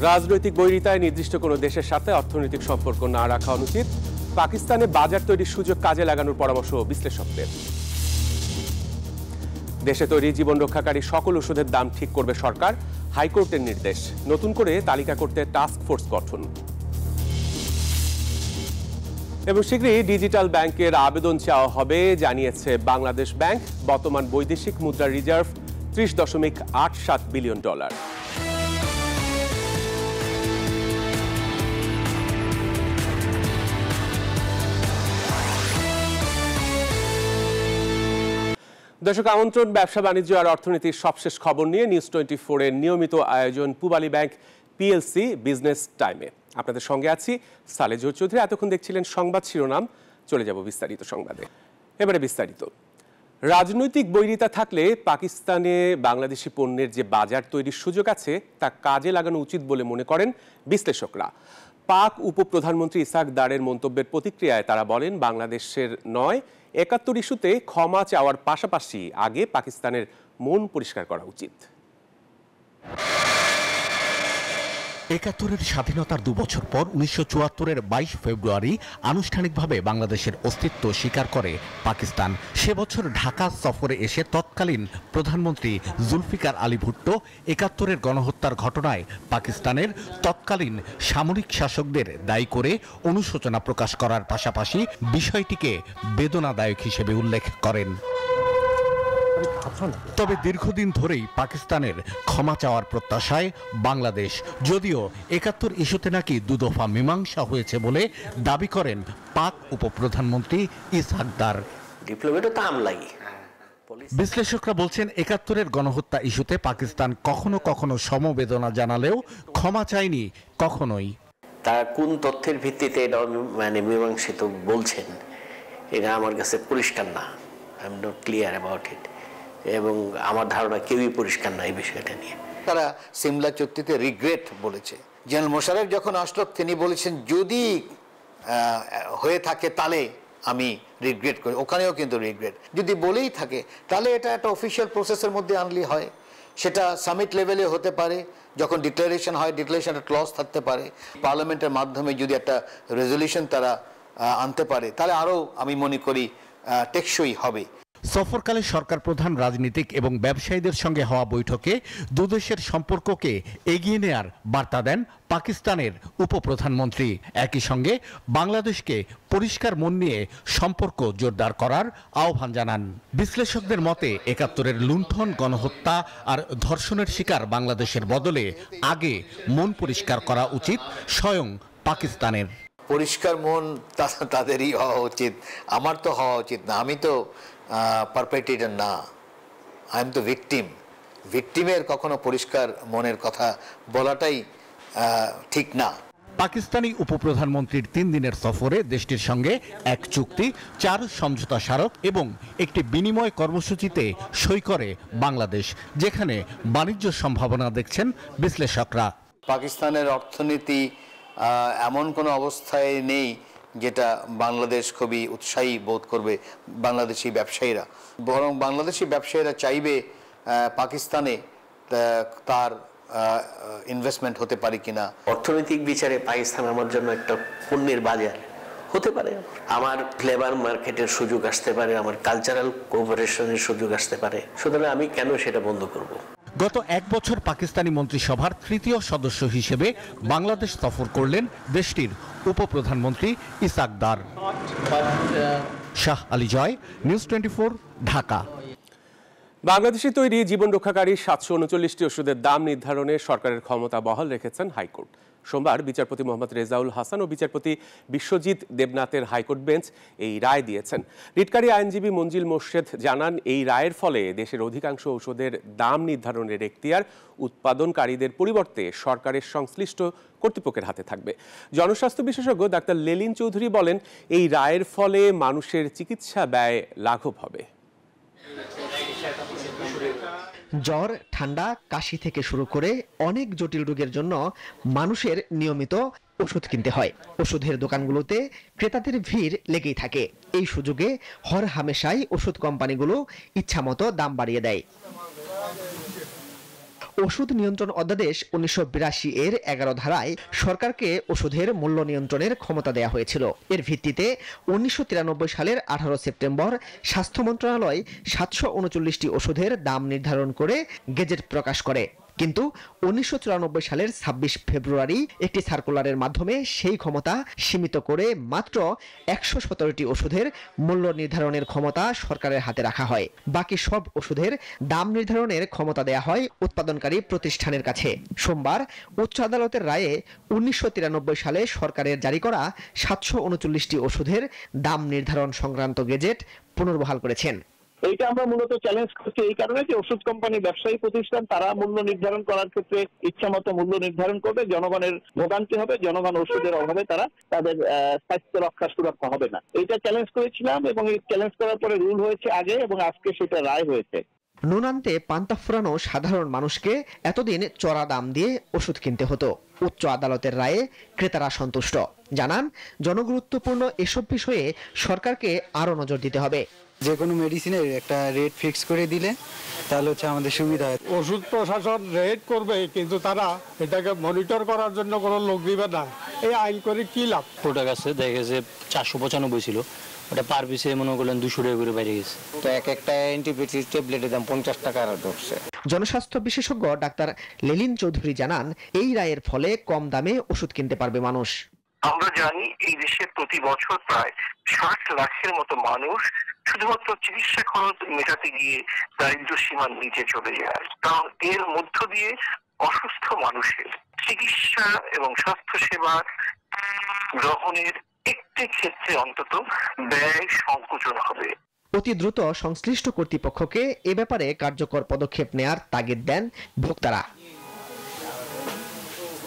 রাজনৈতিক বৈরিতায় নির্দিষ্ট কোনো দেশের সাথে অর্থনৈতিক সম্পর্ক না রাখা অনুচিত। পাকিস্তানে বাজার তৈরির সুযোগ কাজে লাগানোর পরামর্শ বিশ্লেষকদের। দেশে তৈরি জীবন রক্ষাকারী সকল ওষুধের দাম ঠিক করবে সরকার, হাইকোর্টের নির্দেশ। নতুন করে তালিকা করতে টাস্ক ফোর্স গঠন। এবং শীঘ্রই ডিজিটাল ব্যাংকের আবেদন চাওয়া হবে জানিয়েছে বাংলাদেশ ব্যাংক। বর্তমান বৈদেশিক মুদ্রা রিজার্ভ $30.87 বিলিয়ন। দর্শক আমন্ত্রণ ব্যবসা বাণিজ্য আর অর্থনীতির সবশেষ খবর নিয়ে নিউজ 24 এর নিয়মিত আয়োজন পূবালী ব্যাংক পিএলসি বিজনেস টাইমে আপনাদের সঙ্গে আছি সালেহ চৌধুরী। এতক্ষণ দেখছিলেন সংবাদ শিরোনাম, চলে যাব বিস্তারিত সংবাদে। এবারে বিস্তারিত। রাজনৈতিক বৈরিতা থাকলে পাকিস্তানে বাংলাদেশি পণ্যের যে বাজার তৈরির সুযোগ আছে তা কাজে লাগানো উচিত বলে মনে করেন বিশ্লেষকরা। পাক উপপ্রধানমন্ত্রী ইসহাক দারের মন্তব্যের প্রতিক্রিয়ায় তারা বলেন, বাংলাদেশের নয় ৭১ ইস্যুতে ক্ষমা চাওয়ার পাশাপাশি আগে পাকিস্তানের মন পরিষ্কার করা উচিত। ৭১-এর স্বাধীনতার ২ বছর পর ১৯৭৪-এর ২২ ফেব্রুয়ারি আনুষ্ঠানিকভাবে বাংলাদেশের অস্তিত্ব স্বীকার করে পাকিস্তান। সে বছর ঢাকা সফরে এসে তৎকালীন প্রধানমন্ত্রী জুলফিকার আলী ভুট্টো ৭১-এর গণহত্যার ঘটনায় পাকিস্তানের তৎকালীন সামরিক শাসকদের দায়ী করে অনুশোচনা প্রকাশ করার পাশাপাশি বিষয়টিকে বেদনাদায়ক হিসেবে উল্লেখ করেন। তবে দীর্ঘদিন ধরেই পাকিস্তানের ক্ষমা চাওয়ার প্রত্যাশায় বাংলাদেশ, যদিও ৭১ ইস্যুতে নাকি দুদফা মীমাংসা হয়েছে বলে দাবি করেন পাক উপপ্রধানমন্ত্রী ইসহাক দার। বিশ্লেষকরা বলছেন, ৭১-এর গণহত্যা ইস্যুতে পাকিস্তান কখনো কখনো সমবেদনা জানালেও ক্ষমা চায়নি কখনোই। তারা কোন তথ্যের ভিত্তিতে এটা মীমাংসিত বলছেন এটা আমার কাছে পরিষ্কার না। I am not clear about it, এবং আমার ধারণা কেউই পরিষ্কার না এই বিষয়টা নিয়ে। তারা সিমলা চুক্তিতে রিগ্রেট বলেছে। জেনারেল মোশাররফ যখন আসলো তিনি বলেছেন যদি হয়ে থাকে তাহলে আমি রিগ্রেট করি, ওখানেও কিন্তু রিগ্রেট যদি বলেই থাকে তাহলে এটা একটা অফিসিয়াল প্রসেসের মধ্যে আনলি হয়। সেটা সামিট লেভেলে হতে পারে, যখন ডিক্লারেশন হয় ডিক্লারেশনের ক্লজ থাকতে পারে। পার্লামেন্টের মাধ্যমে যদি একটা রেজলিউশন তারা আনতে পারে তাহলে আরও আমি মনে করি টেকসই হবে। সফরকালে সরকার প্রধান, রাজনীতিক এবং ব্যবসায়ীদের সঙ্গে হওয়া বৈঠকে দুদেশের সম্পর্ককে এগিয়ে নেয়ার বার্তা দেন পাকিস্তানের উপপ্রধানমন্ত্রী। একই সঙ্গে বাংলাদেশকে পরিষ্কার মন নিয়ে সম্পর্ক জোরদার করার আহ্বান জানান। বিশ্লেষকদের মতে ৭১-এর লুণ্ঠন, গণহত্যা আর ধর্ষণের শিকার বাংলাদেশের বদলে আগে মন পরিষ্কার করা উচিত স্বয়ং পাকিস্তানের। পরিষ্কার মন তাদেরই হওয়া উচিত, আমার তো হওয়া উচিত না। আমি তো পারপেট্রেটর না, আই এম তো ভিকটিম। ভিকটিমের কখনো পরিষ্কার মনের কথা বলাটাই ঠিক না। পাকিস্তানি উপপ্রধানমন্ত্রীর ৩ দিনের সফরে দেশটির সঙ্গে এক চুক্তি, ৪ সমঝোতা স্মারক এবং একটি বিনিময় কর্মসূচিতে সই করে বাংলাদেশ, যেখানে বাণিজ্য সম্ভাবনা দেখছেন বিশ্লেষকরা। পাকিস্তানের অর্থনীতি এমন কোনো অবস্থায় নেই যেটা বাংলাদেশ খুবই উৎসাহী বোধ করবে বাংলাদেশি ব্যবসায়ীরা, বরং বাংলাদেশি ব্যবসায়ীরা চাইবে পাকিস্তানে তার ইনভেস্টমেন্ট হতে পারে কিনা। অর্থনৈতিক বিচারে পাকিস্তান আমার জন্য একটা পণ্যের বাজার হতে পারে, আমার লেবার মার্কেটের সুযোগ আসতে পারে, আমার কালচারাল কোঅপারেশনের সুযোগ আসতে পারে। সুতরাং আমি কেন সেটা বন্ধ করব? গত ১ বছর পাকিস্তানি মন্ত্রিসভার ৩য় সদস্য হিসেবে বাংলাদেশ সফর করলেন দেশটির উপপ্রধানমন্ত্রী ইসহাক দার। শাহ আলী জয়, নিউজ 24, ঢাকা। বাংলাদেশে তৈরি জীবন রক্ষাকারী ৭৩৯টি ওষুধের দাম নির্ধারণে সরকারের ক্ষমতা বহাল রেখেছেন হাইকোর্ট। সোমবার বিচারপতি মোহাম্মদ রেজাউল হাসান ও বিচারপতি বিশ্বজিৎ দেবনাথের হাইকোর্ট বেঞ্চ এই রায় দিয়েছেন। রিটকারী আইনজীবী মঞ্জিল মোর্শেদ জানান, এই রায়ের ফলে দেশের অধিকাংশ ওষুধের দাম নির্ধারণের এখতিয়ার উৎপাদনকারীদের পরিবর্তে সরকারের সংশ্লিষ্ট কর্তৃপক্ষের হাতে থাকবে। জনস্বাস্থ্য বিশেষজ্ঞ ডাক্তার লেলিন চৌধুরী বলেন, এই রায়ের ফলে মানুষের চিকিৎসা ব্যয় লাঘব হবে। জ্বর, ঠান্ডা, কাশি থেকে শুরু করে অনেক জটিল রোগের জন্য মানুষের নিয়মিত ওষুধ কিনতে হয়। ওষুধের দোকানগুলোতে ক্রেতাদের ভিড় লেগেই থাকে। এই সুযোগে হর হামেশাই ওষুধ কোম্পানিগুলো ইচ্ছামতো দাম বাড়িয়ে দেয়। ওষুধ নিয়ন্ত্রণ অধ্যাদেশ 1982 এর 11 ধারায় সরকারকে ওষুধের মূল্য নিয়ন্ত্রণের ক্ষমতা দেয়া হয়েছিল। এর ভিত্তিতে 1993 সালের 18 সেপ্টেম্বর স্বাস্থ্য মন্ত্রণালয় 739টি ওষুধের দাম নির্ধারণ করে গেজেট প্রকাশ করে। কিন্তু 1994 সালের 26 ফেব্রুয়ারি একটি সার্কুলারের মাধ্যমে সেই ক্ষমতা সীমিত করে মাত্র 117টি ওষুধের মূল্য নির্ধারণের ক্ষমতা সরকারের হাতে রাখা হয়। বাকি সব ওষুধের দাম নির্ধারণের ক্ষমতা দেয়া হয় উৎপাদনকারী প্রতিষ্ঠানের কাছে। সোমবার উচ্চ আদালতের রায়ে 1993 সালে সরকারের জারি করা 739টি ওষুধের দাম নির্ধারণ সংক্রান্ত গেজেট পুনর্বহাল করেছেন। এইটা আমরা মূলত চ্যালেঞ্জ করছি এই কারণে যে ওষুধ কোম্পানি, ব্যবসায়ী প্রতিষ্ঠান তারা মূল্য নির্ধারণ করার ক্ষেত্রে ইচ্ছামতো মূল্য নির্ধারণ করবে, জনগণের ভোগান্তি হবে, জনগণ ওষুধের অভাবে তারা তাদের স্বাস্থ্য রক্ষা সুরক্ষা হবে না। এইটা চ্যালেঞ্জ করেছিলাম এবং এই চ্যালেঞ্জ করার পরে রুল হয়েছে আগে এবং আজকে সেটা রায় হয়েছে। নুন আনতে পান্তা ফুরানো সাধারণ মানুষকে এতদিন চড়া দাম দিয়ে ওষুধ কিনতে হতো। উচ্চ আদালতের রায়ে ক্রেতারা সন্তুষ্ট। জানান, জনগুরুত্বপূর্ণ এসব বিষয়ে সরকারকে আরো নজর দিতে হবে। যে কোনো মেডিসিনের একটা রেট ফিক্স করে দিলে তাহলে হচ্ছে আমাদের সুবিধা হয়। ওষুধ প্রশাসন রেট করবে, কিন্তু তারা এটাকে মনিটর করার জন্য কোনো লোক দিবে না। এই আইন করে কি লাভ? প্রোডাক্ট আছে, দেখা গেছে 495 ছিল, ওটা পার পিসে মনে করলেন 200 টাকা করে বাইরে গেছে। তো একটা অ্যান্টিবায়োটিক ট্যাবলেটের দাম 50 টাকা আর ধরছে। জনস্বাস্থ্য বিশেষজ্ঞ ডাক্তার লেলিন চৌধুরী জানান, এই রায়ের ফলে কম দামে ওষুধ কিনতে পারবে মানুষ। আমরা জানি এই দেশে প্রতি বছর প্রায় 60 লাখের মতো মানুষ শুধুমাত্র চিকিৎসা খরচ মেটাতে গিয়ে দারিদ্র সীমার নিচে চলে যায়। কারণ এর মধ্য দিয়ে অসুস্থ মানুষের চিকিৎসা এবং স্বাস্থ্য সেবা গ্রহণের একটি ক্ষেত্রে অন্তত ব্যয় সংকোচন হবে। অতি দ্রুত সংশ্লিষ্ট কর্তৃপক্ষকে এ ব্যাপারে কার্যকর পদক্ষেপ নেয়ার তাগিদ দেন ভোক্তারা।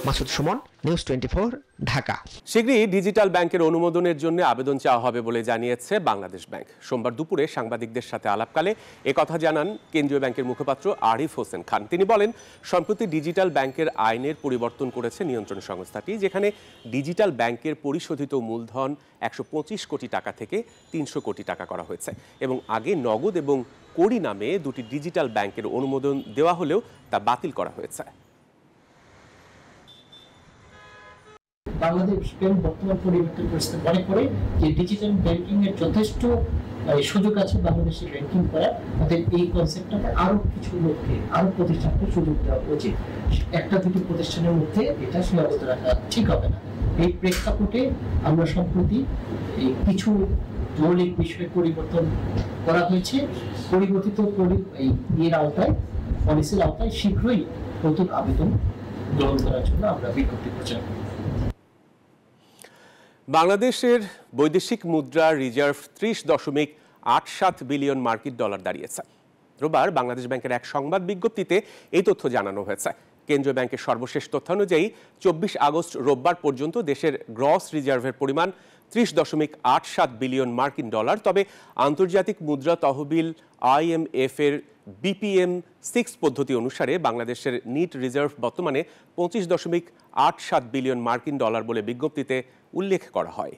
মাসুদ সুমন, নিউজ 24, ঢাকা। শীঘ্রই ডিজিটাল ব্যাংকের অনুমোদনের জন্য আবেদন চাওয়া হবে বলে জানিয়েছে বাংলাদেশ ব্যাংক। সোমবার দুপুরে সাংবাদিকদের সাথে আলাপকালে একথা জানান কেন্দ্রীয় ব্যাংকের মুখপাত্র আরিফ হোসেন খান। তিনি বলেন, সম্প্রতি ডিজিটাল ব্যাংকের আইনের পরিবর্তন করেছে নিয়ন্ত্রণ সংস্থাটি, যেখানে ডিজিটাল ব্যাংকের পরিশোধিত মূলধন 125 কোটি টাকা থেকে 300 কোটি টাকা করা হয়েছে এবং আগে নগদ এবং কড়ি নামে দুটি ডিজিটাল ব্যাংকের অনুমোদন দেওয়া হলেও তা বাতিল করা হয়েছে। বাংলাদেশ ব্যাংক বর্তমান পরিবর্তন পরিস্থিতি মনে করে যে ডিজিটাল ব্যাংকিং এর যথেষ্ট সুযোগ আছে বাংলাদেশে ব্যাংকিং করার, অর্থাৎ এই কনসেপ্টটাতে আরো কিছু লোককে, আরো প্রতিষ্ঠানকে সুযোগ দেওয়া উচিত। একটা দুটো প্রতিষ্ঠানের মধ্যে এটা সীমাবদ্ধ রাখা ঠিক হবে না। এই প্রেক্ষাপটে আমরা সম্প্রতি কিছু মৌলিক বিষয়ে পরিবর্তন করা হয়েছে। পরিবর্তিত এর আওতায়, পলিসির আওতায় শীঘ্রই নতুন আবেদন গ্রহণ করার জন্য আমরা বিজ্ঞপ্তি প্রচার করব। বাংলাদেশের বৈদেশিক মুদ্রা রিজার্ভ 30.87 বিলিয়ন মার্কিন ডলার দাঁড়িয়েছে। রোববার বাংলাদেশ ব্যাংকের এক সংবাদ বিজ্ঞপ্তিতে এই তথ্য জানানো হয়েছে। কেন্দ্রীয় ব্যাংকের সর্বশেষ তথ্যানুযায়ী 24 আগস্ট রোববার পর্যন্ত দেশের গ্রস রিজার্ভের পরিমাণ 30.87 বিলিয়ন মার্কিন ডলার। তবে আন্তর্জাতিক মুদ্রা তহবিল IMF এর BPM 6 পদ্ধতি অনুসারে বাংলাদেশের নিট রিজার্ভ বর্তমানে 25.87 বিলিয়ন মার্কিন ডলার বলে বিজ্ঞপ্তিতে উল্লেখ করা হয়।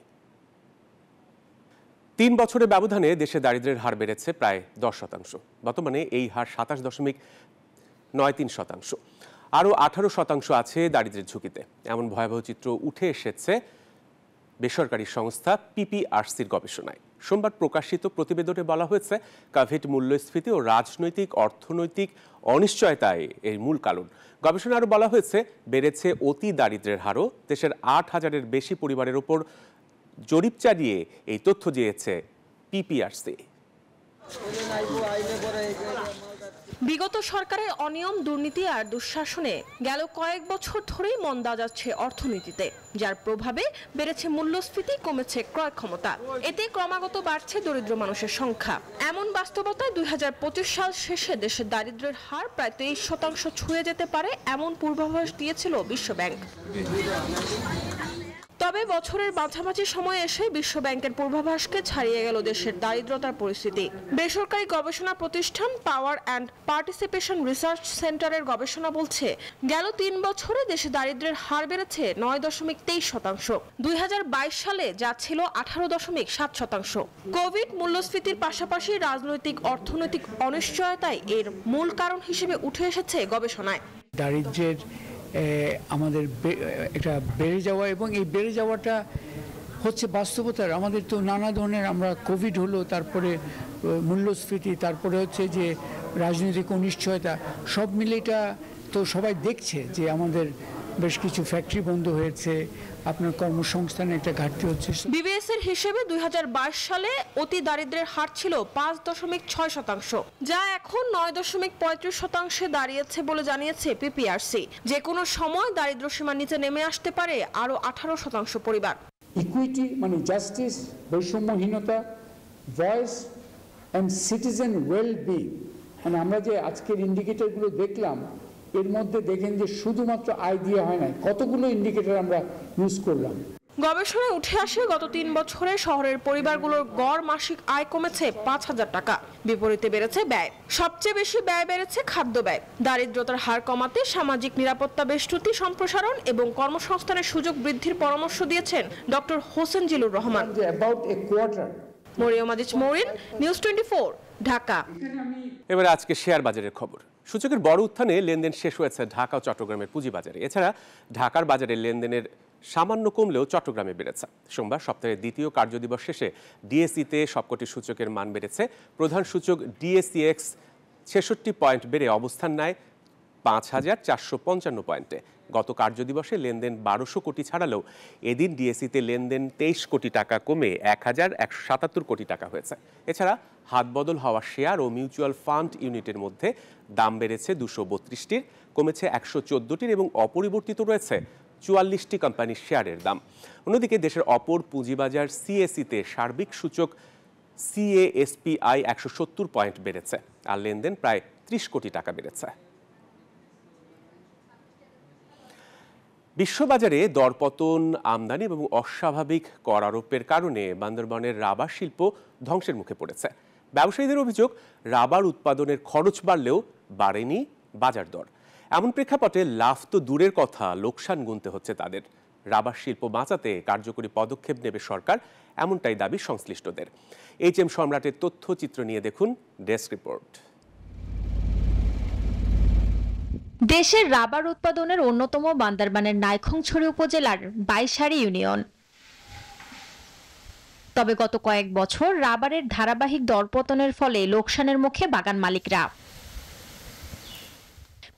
3 বছরের ব্যবধানে দেশে দারিদ্র্যের হার বেড়েছে প্রায় 10%। বর্তমানে এই হার 27.93%। আরও 18% আছে দারিদ্র্যের ঝুঁকিতে। এমন ভয়াবহ চিত্র উঠে এসেছে বেসরকারি সংস্থা PPRCর গবেষণায়। সোমবার প্রকাশিত প্রতিবেদনে বলা হয়েছে, কোভিড মূল্যস্ফীতি ও রাজনৈতিক অর্থনৈতিক অনিশ্চয়তায় এর মূল কারণ। গবেষণায় আরও বলা হয়েছে, বেড়েছে অতি দারিদ্র্যের হারও। দেশের 8,000-এর বেশি পরিবারের ওপর জরিপ চালিয়ে এই তথ্য দিয়েছে PPRC। বিগত সরকারের অনিয়ম, দুর্নীতি আর দুঃশাসনে গেল কয়েক বছর ধরেই মন্দা যাচ্ছে অর্থনীতিতে, যার প্রভাবে বেড়েছে মূল্যস্ফীতি, কমেছে ক্রয় ক্ষমতা। এতে ক্রমাগত বাড়ছে দরিদ্র মানুষের সংখ্যা। এমন বাস্তবতায় 2025 সাল শেষে দেশের দারিদ্র্যের হার প্রায় 23% ছুঁয়ে যেতে পারে এমন পূর্বাভাস দিয়েছিল বিশ্বব্যাংক। তবে বছরের মাঝামাঝি সময়ে এসে বিশ্ব ব্যাংকের পূর্বাভাসকে ছাড়িয়ে গেল দেশের দারিদ্রতার পরিস্থিতি। বেসরকারি গবেষণা প্রতিষ্ঠান পাওয়ার অ্যান্ড পার্টিসিপেশন রিসার্চ সেন্টারের গবেষণা বলছে, গেল 3 বছরে দেশে দারিদ্র্যের হার বেড়েছে 9.23%। 2022 সালে যা ছিল 18.7%। কোভিড, মূল্যস্ফীতির পাশাপাশি রাজনৈতিক অর্থনৈতিক অনিশ্চয়তাই এর মূল কারণ হিসেবে উঠে এসেছে গবেষণায়। দারিদ্র্যের আমাদের একটা বেড়ে যাওয়া, এবং এই বেড়ে যাওয়াটা হচ্ছে বাস্তবতার। আমাদের তো নানা ধরনের, আমরা কোভিড হলো, তারপরে মূল্যস্ফীতি, তারপরে হচ্ছে যে রাজনৈতিক অনিশ্চয়তা, সব মিলে এটা তো সবাই দেখছে যে আমাদের বেশ কিছু ফ্যাক্টরি বন্ধ হয়েছে, আপনার কর্মসংস্থানে একটা ঘাটতি হচ্ছে। বিবিএস এর হিসেবে 2022 সালে অতি দারিদ্র্যের হার ছিল 5.6%, যা এখন 9.35% দাঁড়িয়েছে বলে জানিয়েছে পিপিআরসি। যে কোনো সময় দারিদ্র্য সীমার নিচে নেমে আসতে পারে আরো 18% পরিবার। ইকুইটি মানে জাস্টিস, বৈষম্যহীনতা, ভয়েস অ্যান্ড সিটিজেন ওয়েলবিং, মানে আমরা যে আজকের ইন্ডিকেটরগুলো দেখলাম, এর মধ্যে দেখেন যে শুধুমাত্র আয় দিয়ে হয় না, কতগুলো ইন্ডিকেটর আমরা ইউজ করলাম। গবেষণায় উঠে আসে গত 3 বছরে শহরের পরিবারগুলোর গড় মাসিক আয় কমেছে 5,000 টাকা, বিপরীতে বেড়েছে ব্যয়। সবচেয়ে বেশি ব্যয় বেড়েছে খাদ্য ব্যয়। দারিদ্রতার হার কমাতে সামাজিক নিরাপত্তা বেষ্টনী সম্প্রসারণ এবং কর্মসংস্থানের সুযোগ বৃদ্ধির পরামর্শ দিয়েছেন ডক্টর হোসেন জিলুর রহমান। মরিয়ম আজিজ মরিন, নিউজ 24, ঢাকা। এবার আজকে শেয়ার বাজারের খবর। সূচকের বড় উত্থানে লেনদেন শেষ হয়েছে ঢাকা ও চট্টগ্রামের পুঁজিবাজারে। এছাড়া ঢাকার বাজারে লেনদেনের সামান্য কমলেও চট্টগ্রামে বেড়েছে। সোমবার সপ্তাহের দ্বিতীয় কার্যদিবস শেষে ডিএসইতে সবকটি সূচকের মান বেড়েছে। প্রধান সূচক ডিএসইএক্স 66 পয়েন্ট বেড়ে অবস্থান নেয় 5,455 পয়েন্টে। গত কার্যদিবসে লেনদেন 1200 কোটি ছাড়ালেও এদিন ডিএসইতে লেনদেন 23 কোটি টাকা কমে 1,177 কোটি টাকা হয়েছে। এছাড়া হাতবদল হওয়া শেয়ার ও মিউচুয়াল ফান্ড ইউনিটের মধ্যে দাম বেড়েছে 232টির, কমেছে 114টির এবং অপরিবর্তিত রয়েছে 44টি কোম্পানির শেয়ারের দাম। অন্যদিকে দেশের অপর পুঁজিবাজার সিএসইতে সার্বিক সূচক সিএএসপিআই 170 পয়েন্ট বেড়েছে, আর লেনদেন প্রায় 30 কোটি টাকা বেড়েছে। বিশ্ববাজারে দরপতন, আমদানি এবং অস্বাভাবিক কর আরোপের কারণে বান্দরবানের রাবার শিল্প ধ্বংসের মুখে পড়েছে। ব্যবসায়ীদের অভিযোগ, রাবার উৎপাদনের খরচ বাড়লেও বাড়েনি বাজার দর। এমন প্রেক্ষাপটে লাভ তো দূরের কথা, লোকসান গুনতে হচ্ছে তাদের। রাবার শিল্প বাঁচাতে কার্যকরী পদক্ষেপ নেবে সরকার, এমনটাই দাবি সংশ্লিষ্টদের। এইচএম সম্রাটের তথ্যচিত্র নিয়ে দেখুন ডেস্ক রিপোর্ট। দেশের রাবার উৎপাদনের অন্যতম বান্দরবানের নাইখংছড়ি উপজেলার বাইশারি ইউনিয়ন। তবে গত কয়েক বছর রাবারের ধারাবাহিক দরপতনের ফলে লোকসানের মুখে বাগান মালিকরা।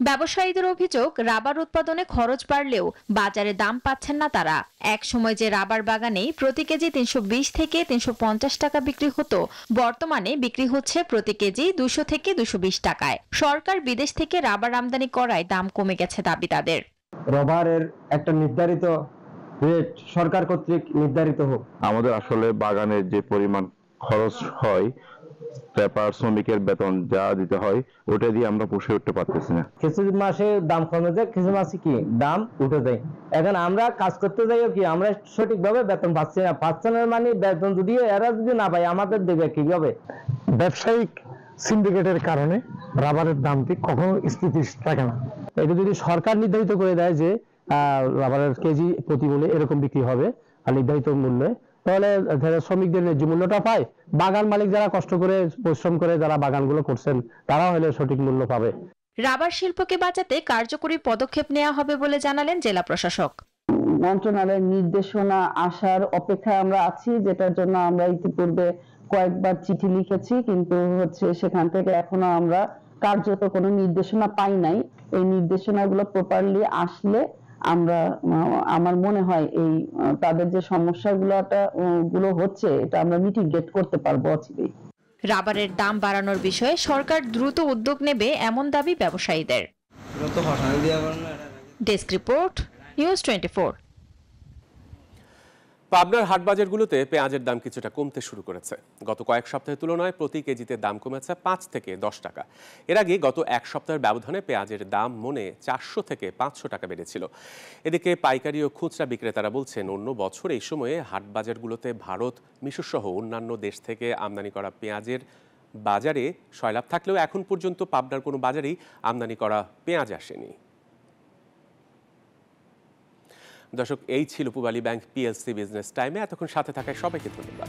ব্যবসায়ীদের অভিযোগ, রাবার উৎপাদনে খরচ বাড়লেও বাজারে দাম পাচ্ছেন না তারা। এক সময় যে রাবার বাগানে প্রতি কেজি 320 থেকে 350 টাকা বিক্রি হতো, বর্তমানে বিক্রি হচ্ছে প্রতি কেজি 200 থেকে 220 টাকায়। সরকার বিদেশ থেকে রাবার আমদানি করায় দাম কমে গেছে দাবি তাদের। রাবারের একটা নির্ধারিত রেট সরকার কর্তৃক নির্ধারিত হোক। আমাদের আসলে বাগানের যে পরিমাণ খরচ হয়, পেপার শ্রমিকের বেতন যা দিতে হয়, ওটা দিয়ে আমরা পুষে উঠতে পারতেছি না। কিছু মাসে দাম কমে যায়, কিছু মাসে কি দাম উঠে যায়। এখন আমরা কাজ করতে যাইও কি আমরা সঠিকভাবে বেতন পাচ্ছি না। পাচ্ছি না মানে বেতন যদি এরা যদি না পায় আমাদের দেবে কিভাবে? ব্যবসায়িক সিন্ডিকেটের কারণে রাবারের দামটি কখনো স্থিতিশীল থাকে না। এটা যদি সরকার নির্ধারিত করে দেয় যে রাবারের কেজি প্রতি মূল্যে এরকম বিক্রি হবে আর নির্ধারিত মূল্যে, তাহলে শ্রমিকদের ন্যায্য মূল্যটা পায়। বাগান মালিক যারা কষ্ট করে পরিশ্রম করে যারা বাগানগুলো করছেন তারা হলে সঠিক মূল্য পাবে। রাবার শিল্পকে বাঁচাতে কার্যকরী পদক্ষেপ নেওয়া হবে বলে জানালেন জেলা প্রশাসক। মন্ত্রণালয়ের নির্দেশনা আসার অপেক্ষায় আমরা আছি, যেটার জন্য আমরা ইতিপূর্বে কয়েকবার চিঠি লিখেছি, কিন্তু সেখান থেকে এখনো আমরা কার্যত কোনো নির্দেশনা পাই নাই। এই নির্দেশনাগুলো প্রপারলি আসলে আমরা, আমার মনে হয় এই তাদের যে সমস্যাগুলো হচ্ছে এটা আমরা মিটিগেট করতে পারবো অচিরেই। রাবারের দাম বাড়ানোর বিষয়ে সরকার দ্রুত উদ্যোগ নেবে এমন দাবি ব্যবসায়ীদের। Desk report, news 24। পাবনার হাটবাজারগুলোতে পেঁয়াজের দাম কিছুটা কমতে শুরু করেছে। গত কয়েক সপ্তাহের তুলনায় প্রতি কেজিতে দাম কমেছে 5 থেকে 10 টাকা। এর আগে গত এক সপ্তাহের ব্যবধানে পেঁয়াজের দাম মনে 400 থেকে 500 টাকা বেড়েছিল। এদিকে পাইকারি ও খুচরা বিক্রেতারা বলছেন, অন্য বছর এই সময়ে হাটবাজারগুলোতে ভারত, মিশর সহ অন্যান্য দেশ থেকে আমদানি করা পেঁয়াজের বাজারে সয়লাভ থাকলেও এখন পর্যন্ত পাবনার কোনো বাজারেই আমদানি করা পেঁয়াজ আসেনি। দর্শক, এই ছিল পূবালী ব্যাংক পিএলসি বিজনেস টাইমে। এতক্ষণ সাথে থাকায় সবাইকে ধন্যবাদ।